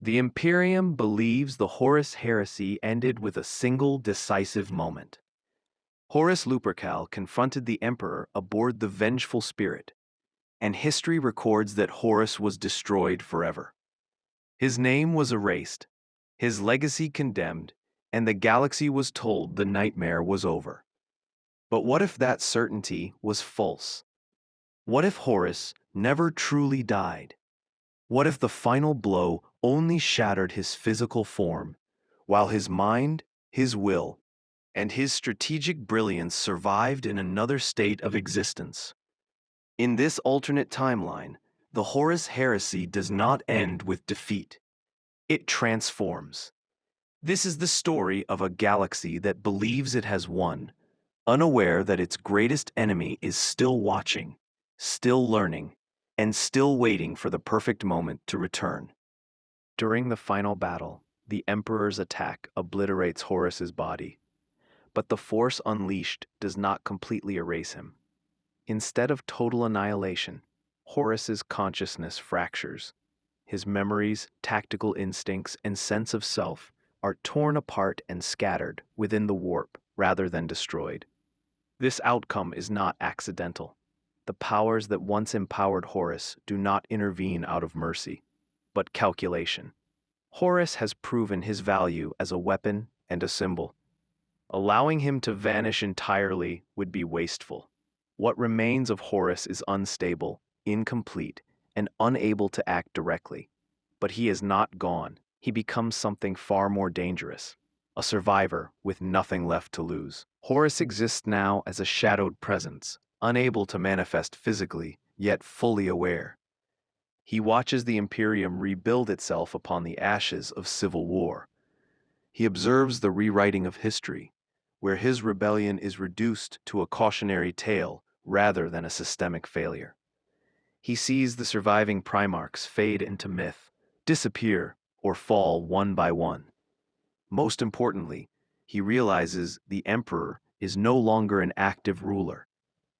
The Imperium believes the Horus Heresy ended with a single decisive moment. Horus Lupercal confronted the Emperor aboard the Vengeful Spirit, and history records that Horus was destroyed forever. His name was erased, his legacy condemned, and the galaxy was told the nightmare was over. But what if that certainty was false? What if Horus never truly died? What if the final blow only shattered his physical form, while his mind, his will, and his strategic brilliance survived in another state of existence? In this alternate timeline, the Horus Heresy does not end with defeat. It transforms. This is the story of a galaxy that believes it has won, unaware that its greatest enemy is still watching, still learning, and still waiting for the perfect moment to return. During the final battle, the Emperor's attack obliterates Horus's body, but the force unleashed does not completely erase him. Instead of total annihilation, Horus's consciousness fractures. His memories, tactical instincts, and sense of self are torn apart and scattered within the warp rather than destroyed. This outcome is not accidental. The powers that once empowered Horus do not intervene out of mercy, but calculation. Horus has proven his value as a weapon and a symbol. Allowing him to vanish entirely would be wasteful. What remains of Horus is unstable, incomplete, and unable to act directly. But he is not gone. He becomes something far more dangerous, a survivor with nothing left to lose. Horus exists now as a shadowed presence, unable to manifest physically, yet fully aware. He watches the Imperium rebuild itself upon the ashes of civil war. He observes the rewriting of history, where his rebellion is reduced to a cautionary tale rather than a systemic failure. He sees the surviving Primarchs fade into myth, disappear, or fall one by one. Most importantly, he realizes the Emperor is no longer an active ruler,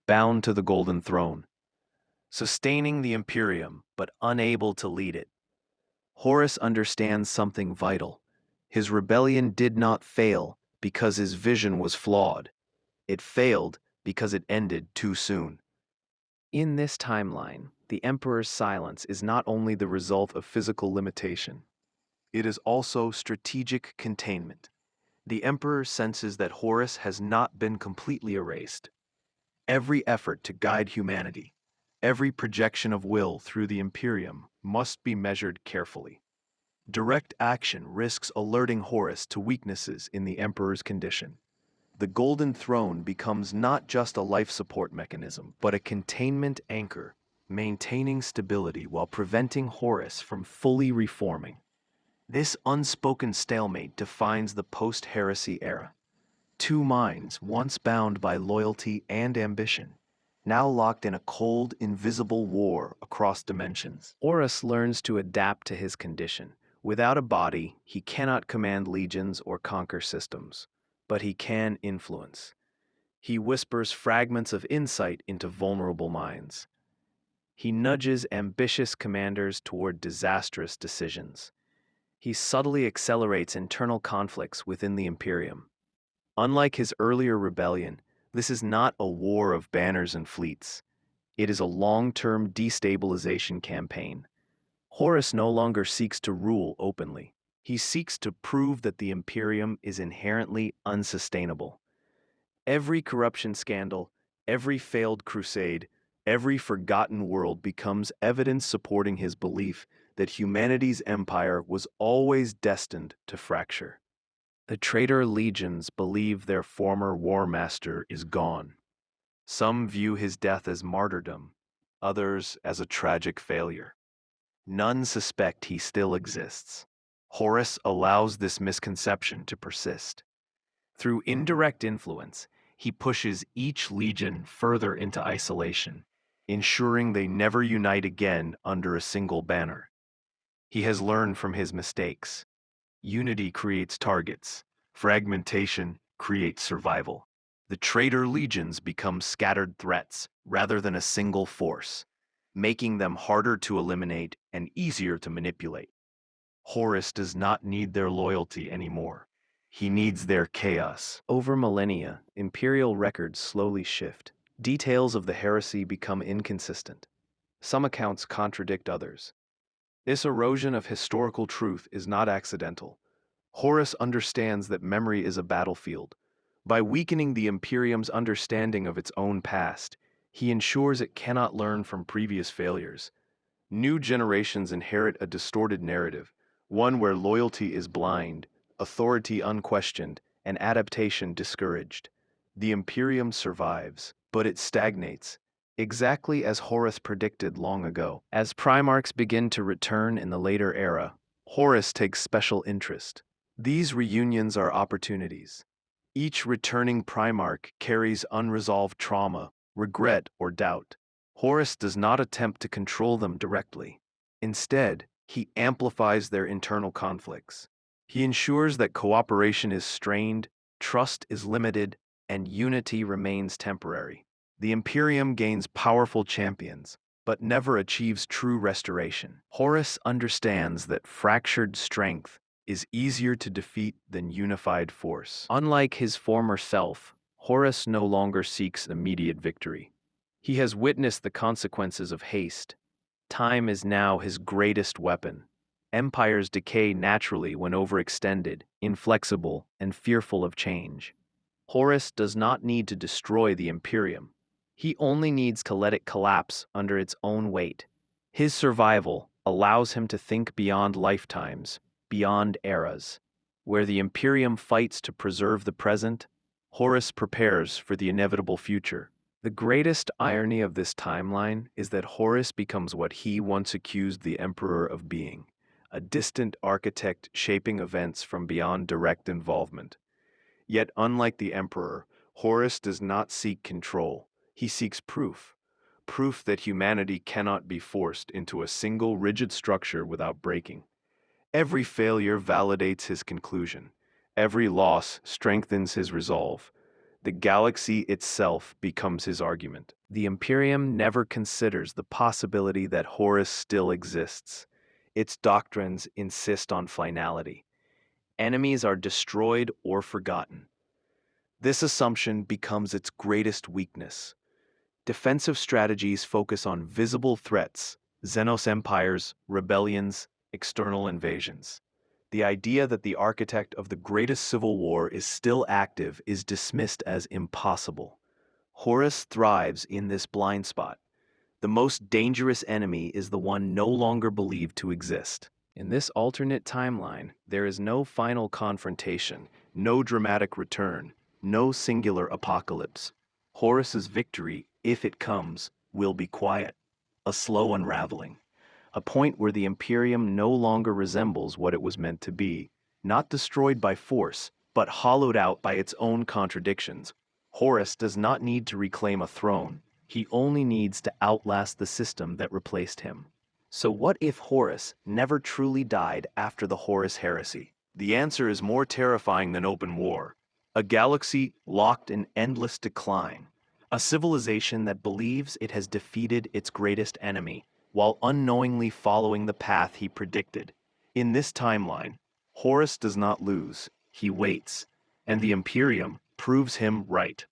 bound to the Golden Throne, sustaining the Imperium but unable to lead it. Horus understands something vital. His rebellion did not fail because his vision was flawed. It failed because it ended too soon. In this timeline, the Emperor's silence is not only the result of physical limitation, it is also strategic containment. The Emperor senses that Horus has not been completely erased. Every effort to guide humanity, every projection of will through the Imperium must be measured carefully. Direct action risks alerting Horus to weaknesses in the Emperor's condition. The Golden Throne becomes not just a life support mechanism, but a containment anchor, maintaining stability while preventing Horus from fully reforming. This unspoken stalemate defines the post-heresy era. Two minds, once bound by loyalty and ambition, now locked in a cold, invisible war across dimensions. Horus learns to adapt to his condition. Without a body, he cannot command legions or conquer systems, but he can influence. He whispers fragments of insight into vulnerable minds. He nudges ambitious commanders toward disastrous decisions. He subtly accelerates internal conflicts within the Imperium. Unlike his earlier rebellion, this is not a war of banners and fleets. It is a long-term destabilization campaign. Horus no longer seeks to rule openly. He seeks to prove that the Imperium is inherently unsustainable. Every corruption scandal, every failed crusade, every forgotten world becomes evidence supporting his belief that humanity's empire was always destined to fracture. The traitor legions believe their former war master is gone. Some view his death as martyrdom, others as a tragic failure. None suspect he still exists. Horus allows this misconception to persist. Through indirect influence, he pushes each legion further into isolation, ensuring they never unite again under a single banner. He has learned from his mistakes. Unity creates targets. Fragmentation creates survival. The traitor legions become scattered threats rather than a single force, making them harder to eliminate and easier to manipulate. Horus does not need their loyalty anymore. He needs their chaos. Over millennia, imperial records slowly shift. Details of the heresy become inconsistent. Some accounts contradict others. This erosion of historical truth is not accidental. Horus understands that memory is a battlefield. By weakening the Imperium's understanding of its own past, he ensures it cannot learn from previous failures. New generations inherit a distorted narrative, one where loyalty is blind, authority unquestioned, and adaptation discouraged. The Imperium survives, but it stagnates, exactly as Horus predicted long ago. As Primarchs begin to return in the later era, Horus takes special interest. These reunions are opportunities. Each returning Primarch carries unresolved trauma, regret, or doubt. Horus does not attempt to control them directly. Instead, he amplifies their internal conflicts. He ensures that cooperation is strained, trust is limited, and unity remains temporary. The Imperium gains powerful champions, but never achieves true restoration. Horus understands that fractured strength is easier to defeat than unified force. Unlike his former self, Horus no longer seeks immediate victory. He has witnessed the consequences of haste. Time is now his greatest weapon. Empires decay naturally when overextended, inflexible, and fearful of change. Horus does not need to destroy the Imperium. He only needs to let it collapse under its own weight. His survival allows him to think beyond lifetimes, beyond eras. Where the Imperium fights to preserve the present, Horus prepares for the inevitable future. The greatest irony of this timeline is that Horus becomes what he once accused the Emperor of being, a distant architect shaping events from beyond direct involvement. Yet, unlike the Emperor, Horus does not seek control. He seeks proof. Proof that humanity cannot be forced into a single rigid structure without breaking. Every failure validates his conclusion. Every loss strengthens his resolve. The galaxy itself becomes his argument. The Imperium never considers the possibility that Horus still exists. Its doctrines insist on finality. Enemies are destroyed or forgotten. This assumption becomes its greatest weakness. Defensive strategies focus on visible threats, Xenos empires, rebellions, external invasions. The idea that the architect of the greatest civil war is still active is dismissed as impossible. Horus thrives in this blind spot. The most dangerous enemy is the one no longer believed to exist. In this alternate timeline, there is no final confrontation, no dramatic return, no singular apocalypse. Horus's victory, if it comes, will be quiet, a slow unraveling. A point where the Imperium no longer resembles what it was meant to be, not destroyed by force, but hollowed out by its own contradictions. Horus does not need to reclaim a throne. He only needs to outlast the system that replaced him. So what if Horus never truly died after the Horus Heresy? The answer is more terrifying than open war. A galaxy locked in endless decline. A civilization that believes it has defeated its greatest enemy, while unknowingly following the path he predicted. In this timeline, Horus does not lose, he waits, and the Imperium proves him right.